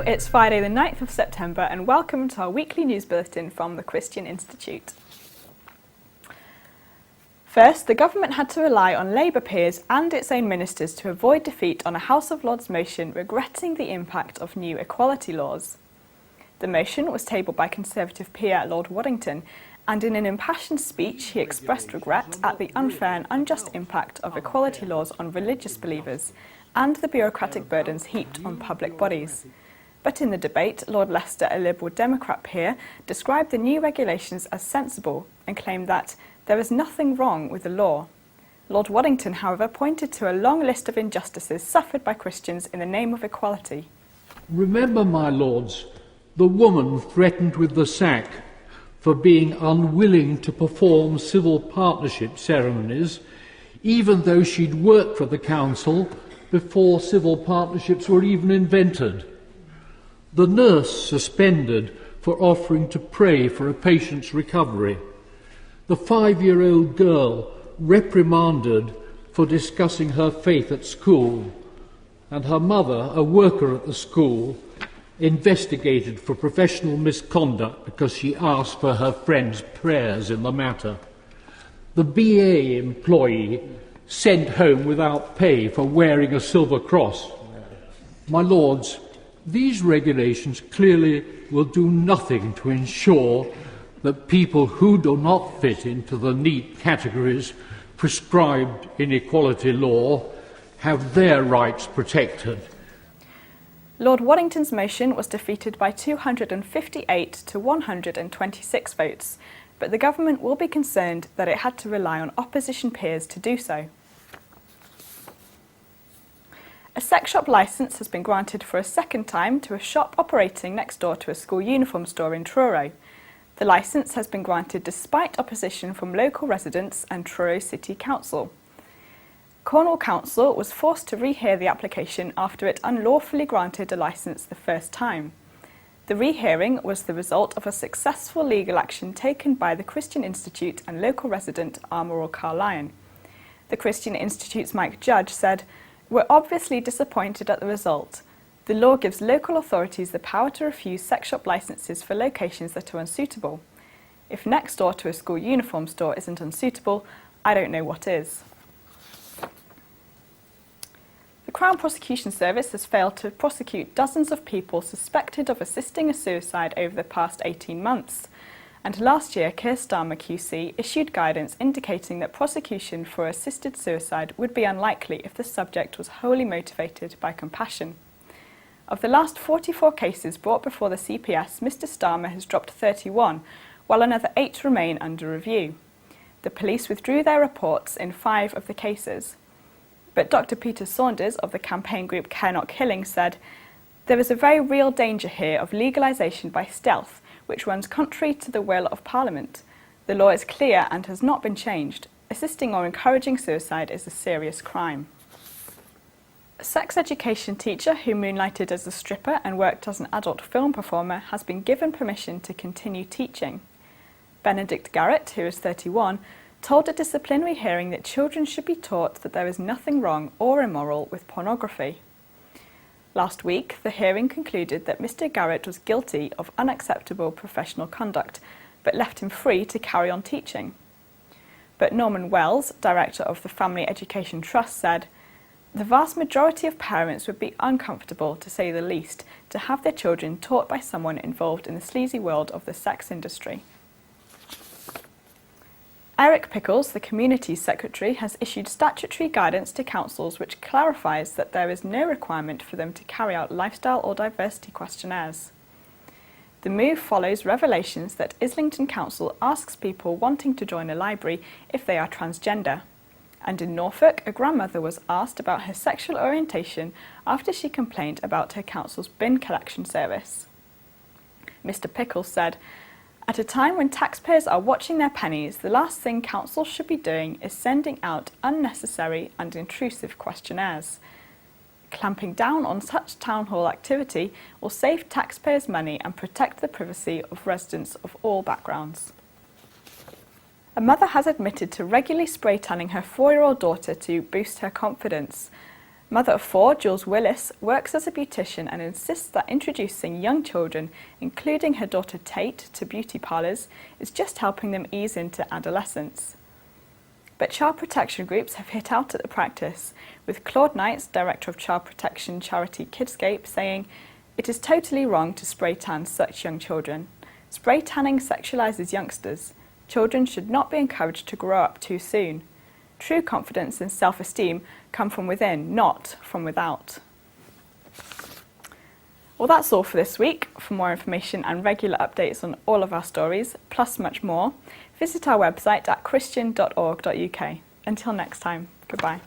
it's Friday the 9th of September and welcome to our weekly news bulletin from the Christian Institute. First, the government had to rely on Labour peers and its own ministers to avoid defeat on a House of Lords motion regretting the impact of new equality laws. The motion was tabled by Conservative peer Lord Waddington, and in an impassioned speech he expressed regret at the unfair and unjust impact of equality laws on religious believers and the bureaucratic burdens heaped on public bodies. But in the debate, Lord Leicester, a Liberal Democrat peer, described the new regulations as sensible and claimed that there is nothing wrong with the law. Lord Waddington, however, pointed to a long list of injustices suffered by Christians in the name of equality. Remember, my lords, the woman threatened with the sack for being unwilling to perform civil partnership ceremonies, even though she'd worked for the council before civil partnerships were even invented. The nurse suspended for offering to pray for a patient's recovery. The 5-year-old girl reprimanded for discussing her faith at school. And her mother, a worker at the school, investigated for professional misconduct because she asked for her friend's prayers in the matter. The BA employee sent home without pay for wearing a silver cross. My lords, these regulations clearly will do nothing to ensure that people who do not fit into the neat categories prescribed in equality law have their rights protected. Lord Waddington's motion was defeated by 258 to 126 votes, but the government will be concerned that it had to rely on opposition peers to do so. A sex shop licence has been granted for a second time to a shop operating next door to a school uniform store in Truro. The licence has been granted despite opposition from local residents and Truro City Council. Cornwall Council was forced to rehear the application after it unlawfully granted a licence the first time. The rehearing was the result of a successful legal action taken by the Christian Institute and local resident Armorall Carlyon. The Christian Institute's Mike Judge said, "We're obviously disappointed at the result. The law gives local authorities the power to refuse sex shop licences for locations that are unsuitable. If next door to a school uniform store isn't unsuitable, I don't know what is." The Crown Prosecution Service has failed to prosecute dozens of people suspected of assisting a suicide over the past 18 months. And last year, Keir Starmer QC issued guidance indicating that prosecution for assisted suicide would be unlikely if the subject was wholly motivated by compassion. Of the last 44 cases brought before the CPS, Mr Starmer has dropped 31, while another 8 remain under review. The police withdrew their reports in 5 of the cases. But Dr Peter Saunders of the campaign group Care Not Killing said, "There is a very real danger here of legalisation by stealth, which runs contrary to the will of Parliament. The law is clear and has not been changed. Assisting or encouraging suicide is a serious crime." A sex education teacher who moonlighted as a stripper and worked as an adult film performer has been given permission to continue teaching. Benedict Garrett, who is 31, told a disciplinary hearing that children should be taught that there is nothing wrong or immoral with pornography. Last week, the hearing concluded that Mr Garrett was guilty of unacceptable professional conduct, but left him free to carry on teaching. But Norman Wells, director of the Family Education Trust, said, "The vast majority of parents would be uncomfortable, to say the least, to have their children taught by someone involved in the sleazy world of the sex industry." Eric Pickles, the Communities Secretary, has issued statutory guidance to councils which clarifies that there is no requirement for them to carry out lifestyle or diversity questionnaires. The move follows revelations that Islington Council asks people wanting to join a library if they are transgender. And in Norfolk, a grandmother was asked about her sexual orientation after she complained about her council's bin collection service. Mr Pickles said, "At a time when taxpayers are watching their pennies, the last thing councils should be doing is sending out unnecessary and intrusive questionnaires. Clamping down on such town hall activity will save taxpayers money and protect the privacy of residents of all backgrounds." A mother has admitted to regularly spray tanning her 4-year-old daughter to boost her confidence. Mother of 4, Jules Willis, works as a beautician and insists that introducing young children, including her daughter Tate, to beauty parlours is just helping them ease into adolescence. But child protection groups have hit out at the practice, with Claude Knights, director of child protection charity Kidscape, saying, "It is totally wrong to spray tan such young children. Spray tanning sexualises youngsters. Children should not be encouraged to grow up too soon. True confidence and self-esteem come from within, not from without." Well, that's all for this week. For more information and regular updates on all of our stories, plus much more, visit our website at christian.org.uk. Until next time, goodbye.